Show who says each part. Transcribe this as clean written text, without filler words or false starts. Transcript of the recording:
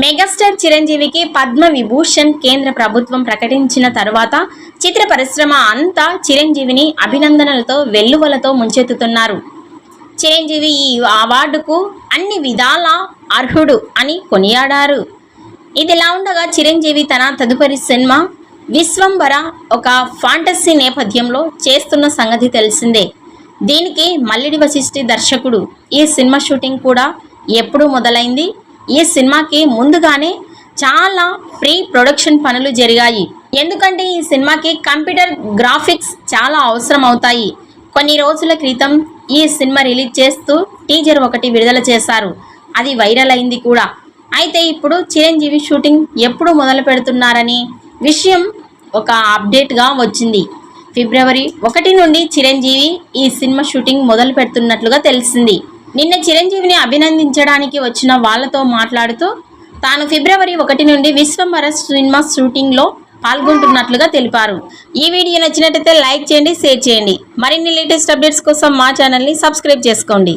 Speaker 1: Megastar చిరంజీవికి పద్మ విభూషణ్ కేంద్ర ప్రభుత్వం ప్రకటించిన తర్వాత చిత్ర పరిశ్రమ అంతా చిరంజీవిని అభినందనలతో వెల్లువలతో ముంచెత్తుతున్నారు. చిరంజీవి ఈ అవార్డుకు అన్ని విధాల అర్హుడు అని కొనియాడారు. ఇదిలా ఉండగా చిరంజీవి తన తదుపరి సినిమా విశ్వంబర ఒక ఫాంటసీ నేపథ్యంలో చేస్తున్న సంగతి తెలిసిందే. దీనికి మల్లిడి వశిష్ఠి దర్శకుడు. ఈ సినిమా షూటింగ్ కూడా ఎప్పుడు మొదలైంది. ఈ సినిమాకి ముందుగానే చాలా ప్రీ ప్రొడక్షన్ పనులు జరిగాయి. ఎందుకంటే ఈ సినిమాకి కంప్యూటర్ గ్రాఫిక్స్ చాలా అవసరం అవుతాయి. కొన్ని రోజుల క్రితం ఈ సినిమా రిలీజ్ చేస్తూ టీజర్ ఒకటి విడుదల చేశారు. అది వైరల్ అయింది కూడా. అయితే ఇప్పుడు చిరంజీవి షూటింగ్ ఎప్పుడు మొదలు పెడుతున్నారని విషయం ఒక అప్డేట్గా వచ్చింది. ఫిబ్రవరి 1 నుండి చిరంజీవి ఈ సినిమా షూటింగ్ మొదలు పెడుతున్నట్లుగా తెలిసింది. నిన్న చిరంజీవిని అభినందించడానికి వచ్చిన వాళ్ళతో మాట్లాడుతూ తాను ఫిబ్రవరి 1 నుండి విశ్వంబర సినిమా షూటింగ్లో పాల్గొంటున్నట్లుగా తెలిపారు. ఈ వీడియో నచ్చినట్లయితే లైక్ చేయండి, షేర్ చేయండి. మరిన్ని లేటెస్ట్ అప్డేట్స్ కోసం మా ఛానల్ని సబ్స్క్రైబ్ చేసుకోండి.